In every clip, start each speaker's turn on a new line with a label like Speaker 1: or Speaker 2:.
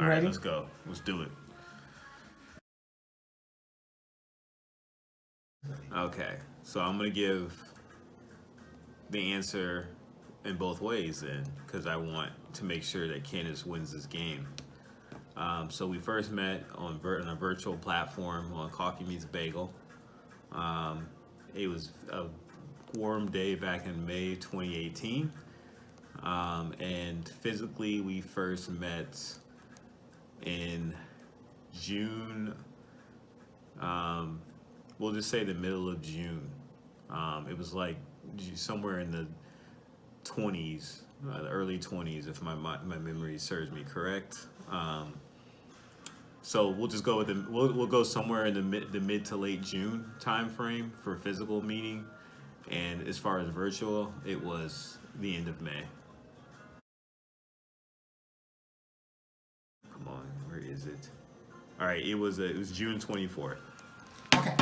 Speaker 1: All right,
Speaker 2: ready?
Speaker 1: let's go. Let's do it. Okay, so I'm gonna give the answer in both ways then, because I want to make sure that Candace wins this game. So we first met on a virtual platform on Coffee Meets Bagel. Um, it was a warm day back in May 2018. And physically, we first met in June. We'll just say the middle of June. It was like somewhere in the 20s, the early 20s, if my memory serves me correct. So we'll just go with we'll go somewhere in the mid to late June time frame for physical meeting, and as far as virtual, it was the end of May. Come on, where is it? All right, it was June 24th.
Speaker 2: Okay.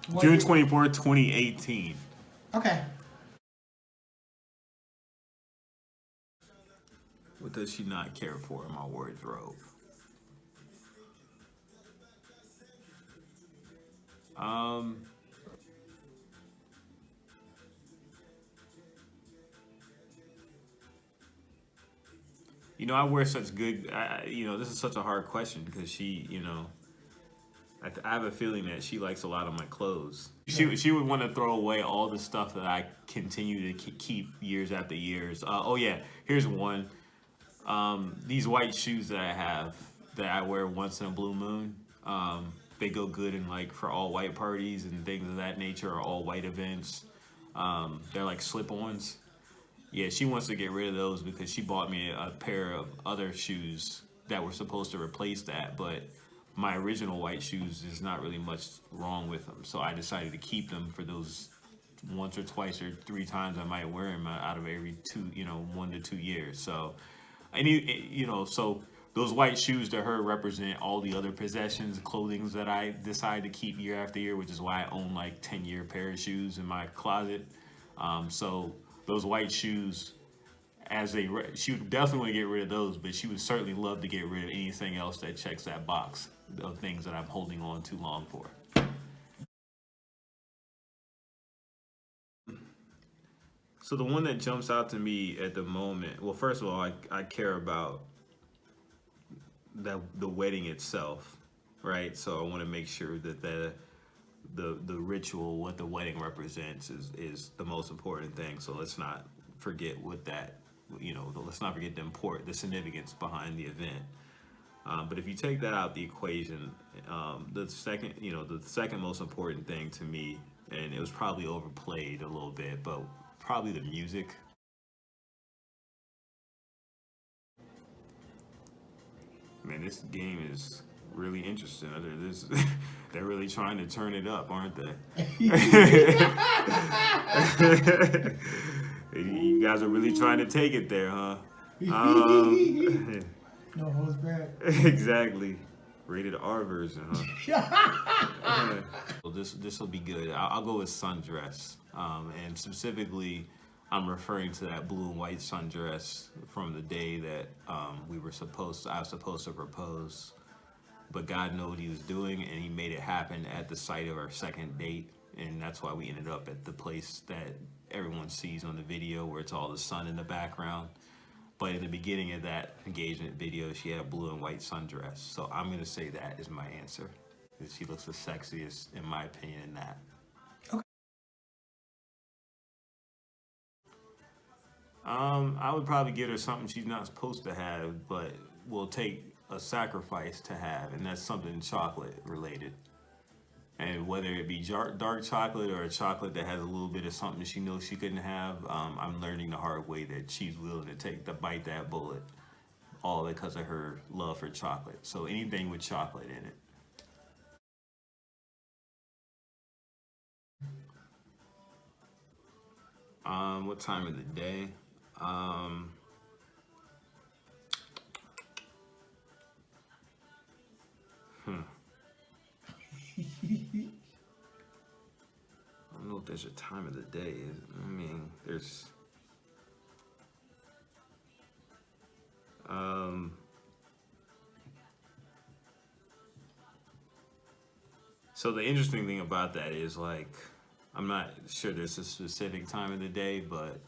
Speaker 2: What
Speaker 1: June
Speaker 2: year-
Speaker 1: 24th, 2018.
Speaker 2: Okay.
Speaker 1: What does she not care for in my wardrobe? Um, I wear such good. This is such a hard question because I have a feeling that she likes a lot of my clothes. She would want to throw away all the stuff that I continue to keep years after years. Oh yeah, here's one. These white shoes that I have that I wear once in a blue moon. They go good in like for all white parties and things of that nature or all white events. They're like slip-ons. Yeah, she wants to get rid of those because she bought me a pair of other shoes that were supposed to replace that, but my original white shoes is not really much wrong with them. So I decided to keep them for those once or twice or three times I might wear them out of every 1 to 2 years. So, so those white shoes to her represent all the other possessions, clothing that I decide to keep year after year, which is why I own like 10-year pair of shoes in my closet. So those white shoes, she would definitely want to get rid of those, but she would certainly love to get rid of anything else that checks that box of things that I'm holding on too long for. So the one that jumps out to me at the moment, well, first of all, I care about the wedding itself, right? So I want to make sure that the ritual, what the wedding represents, is the most important thing. So let's not forget what that, let's not forget the significance behind the event. But if you take that out the equation, the second most important thing to me, and it was probably overplayed a little bit, but probably the music. Man, this game is really interesting. They're really trying to turn it up, aren't they? You guys are really trying to take it there, huh?
Speaker 2: No holds back.
Speaker 1: Exactly. Rated R version, huh? Well, this will be good. I'll go with sundress, and specifically, I'm referring to that blue and white sundress from the day that I was supposed to propose, but God knew what He was doing, and He made it happen at the site of our second date, and that's why we ended up at the place that everyone sees on the video, where it's all the sun in the background. But in the beginning of that engagement video, she had a blue and white sundress. So I'm going to say that is my answer. She looks the sexiest, in my opinion, in that.
Speaker 2: Okay.
Speaker 1: I would probably get her something she's not supposed to have, but will take a sacrifice to have, and that's something chocolate related. And whether it be dark chocolate or a chocolate that has a little bit of something she knows she couldn't have, I'm learning the hard way that she's willing to bite that bullet, all because of her love for chocolate. So anything with chocolate in it. What time of the day? Um, I don't know if there's a time of the day. I mean, there's. Um, So the interesting thing about that is like, I'm not sure there's a specific time of the day, but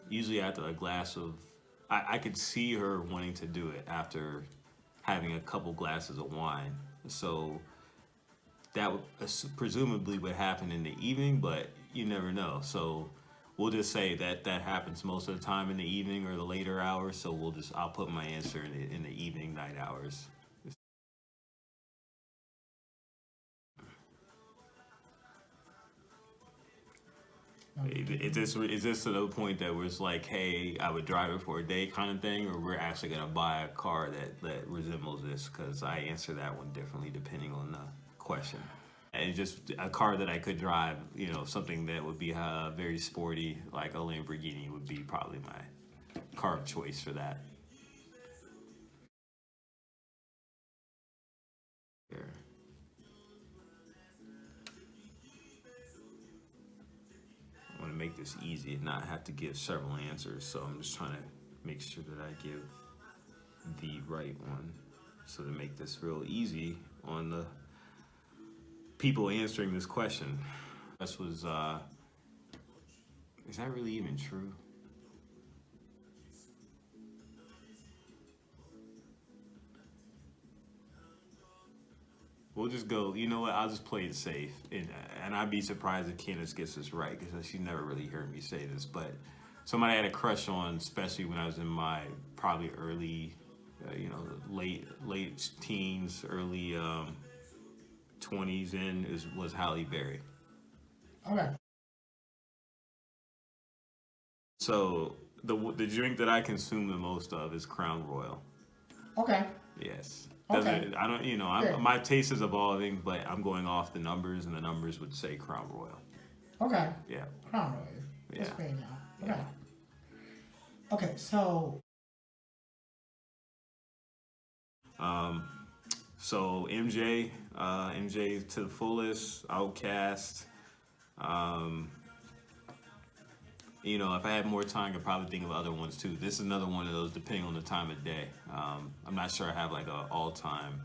Speaker 1: usually after a glass of, I could see her wanting to do it after having a couple glasses of wine. So that would, presumably would happen in the evening, but you never know. So we'll just say that that happens most of the time in the evening or the later hours. So I'll put my answer in the evening, night hours. Is this to the point that we're like, hey, I would drive it for a day kind of thing, or we're actually gonna buy a car that resembles this? Because I answer that one differently depending on the question. And just a car that I could drive, something that would be very sporty, like a Lamborghini, would be probably my car of choice for that. Here. I want to make this easy and not have to give several answers, so I'm just trying to make sure that I give the right one. So to make this real easy on the people answering this question. This was, is that really even true? We'll just go, you know what, I'll just play it safe. And I'd be surprised if Candace gets this right, because she never really heard me say this. But somebody I had a crush on, especially when I was in my probably early, late teens, early 20s, was Halle Berry.
Speaker 2: Okay.
Speaker 1: So the drink that I consume the most of is Crown Royal.
Speaker 2: Okay.
Speaker 1: Yes.
Speaker 2: Okay.
Speaker 1: I don't,
Speaker 2: Fair.
Speaker 1: my taste is evolving, but I'm going off the numbers, and the numbers would say Crown Royal.
Speaker 2: Okay.
Speaker 1: Yeah.
Speaker 2: Crown Royal. That's
Speaker 1: Yeah.
Speaker 2: fair enough. Okay.
Speaker 1: Yeah.
Speaker 2: Okay, so
Speaker 1: So MJ to the fullest, Outcast. If I had more time, I could probably think of other ones too. This is another one of those, depending on the time of day. I'm not sure I have like an all-time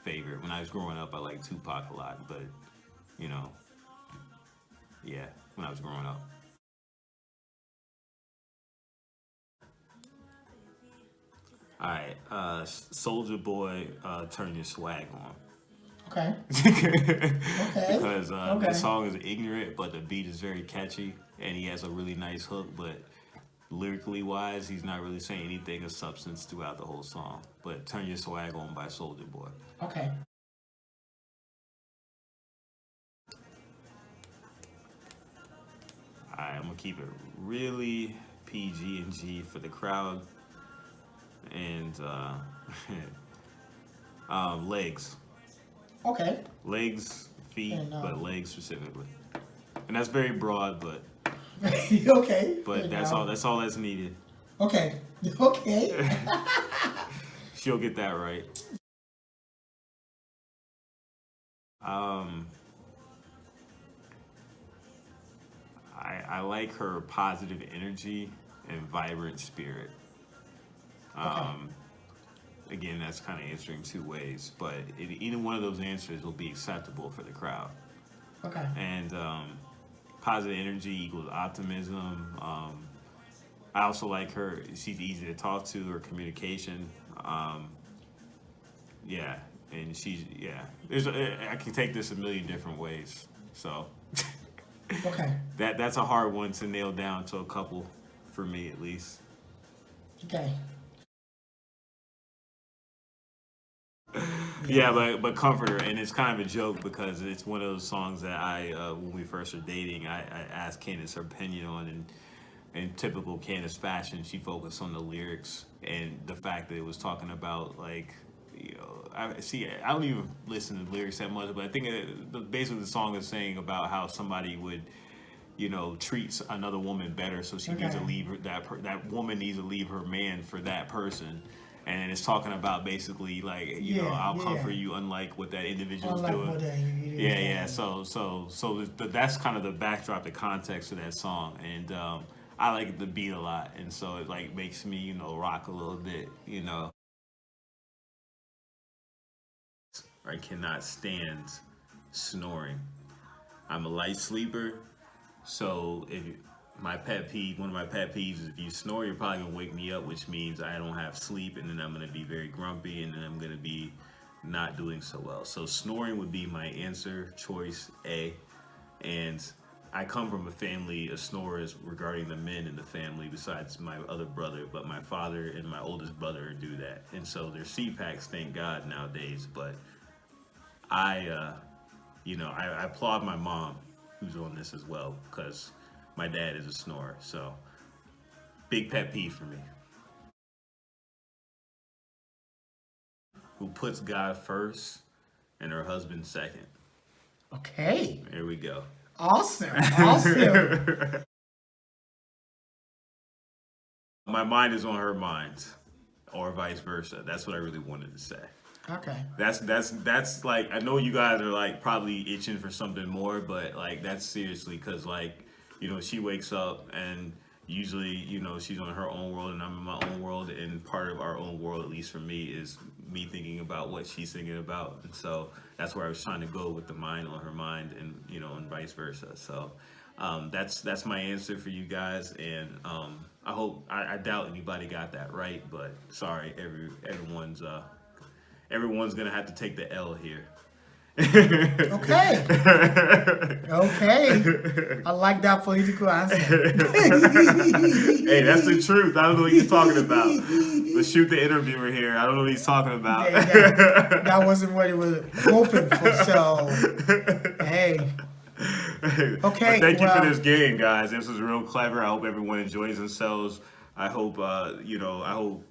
Speaker 1: favorite. When I was growing up, I liked Tupac a lot, but yeah, when I was growing up. All right, Soldier Boy, turn your swag on.
Speaker 2: okay. Okay.
Speaker 1: Because
Speaker 2: Okay.
Speaker 1: that song is ignorant, but the beat is very catchy, and he has a really nice hook. But lyrically wise, he's not really saying anything of substance throughout the whole song. But "Turn Your Swag On" by Soldier Boy.
Speaker 2: Okay.
Speaker 1: All right, I'm gonna keep it really PG and G for the crowd, and legs,
Speaker 2: Okay.
Speaker 1: legs, feet,
Speaker 2: And,
Speaker 1: but legs specifically. And that's very broad, but
Speaker 2: Okay. And,
Speaker 1: that's all. That's all that's needed.
Speaker 2: Okay. Okay.
Speaker 1: She'll get that right. Um, I like her positive energy and vibrant spirit. Again, that's kind of answering two ways, but either one of those answers will be acceptable for the crowd.
Speaker 2: Okay.
Speaker 1: And positive energy equals optimism. I also like her. She's easy to talk to. Her communication. Yeah, and I can take this a million different ways. So
Speaker 2: Okay.
Speaker 1: that's a hard one to nail down to a couple, for me at least.
Speaker 2: Okay.
Speaker 1: Yeah, but Comforter, and it's kind of a joke because it's one of those songs that when we first were dating, I asked Candace her opinion on, and in typical Candace fashion, she focused on the lyrics and the fact that it was talking about like, I don't even listen to the lyrics that much, but I think basically the song is saying about how somebody would, treat another woman better, so she needs to
Speaker 2: Okay.
Speaker 1: leave that woman needs to leave her man for that person. And it's talking about basically like, I'll
Speaker 2: Yeah.
Speaker 1: comfort you, unlike what that individual's
Speaker 2: Unlike
Speaker 1: doing.
Speaker 2: what
Speaker 1: Yeah. So that's kind of the backdrop, the context of that song, and I like the beat a lot, and so it like makes me, rock a little bit. I cannot stand snoring. I'm a light sleeper, so if my pet peeve, one of my pet peeves is if you snore, you're probably gonna wake me up, which means I don't have sleep, and then I'm gonna be very grumpy, and then I'm gonna be not doing so well. So snoring would be my answer, choice A. And I come from a family of snorers regarding the men in the family, besides my other brother, but my father and my oldest brother do that. And so there's CPACs, thank God, nowadays. But I I applaud my mom who's on this as well, because my dad is a snorer. So big pet peeve for me. Who puts God first and her husband second?
Speaker 2: Okay.
Speaker 1: There we go.
Speaker 2: Awesome. Awesome.
Speaker 1: My mind is on her mind, or vice versa. That's what I really wanted to say.
Speaker 2: Okay.
Speaker 1: That's like, I know you guys are like probably itching for something more, but like that's seriously, because like, she wakes up and usually, she's on her own world and I'm in my own world, and part of our own world, at least for me, is me thinking about what she's thinking about. And so that's where I was trying to go with the mind on her mind, and and vice versa. So that's my answer for you guys, and I doubt anybody got that right, but sorry, everyone's gonna have to take the L here.
Speaker 2: Okay. Okay. I like that political answer.
Speaker 1: Hey, that's the truth. I don't know what he's talking about. But shoot the interviewer here. I don't know what he's talking about.
Speaker 2: That wasn't what he was hoping for. So, hey. Okay.
Speaker 1: But thank you for this game, guys. This was real clever. I hope everyone enjoys themselves. I hope, I hope,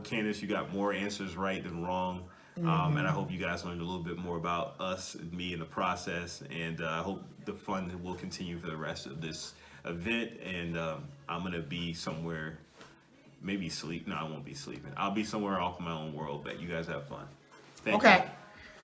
Speaker 1: Candace, you got more answers right than wrong. And I hope you guys learned a little bit more about us and me in the process. And I hope the fun will continue for the rest of this event. And I'm going to be somewhere, maybe sleep. No, I won't be sleeping. I'll be somewhere off my own world, but you guys have fun. Thank you.
Speaker 2: Okay.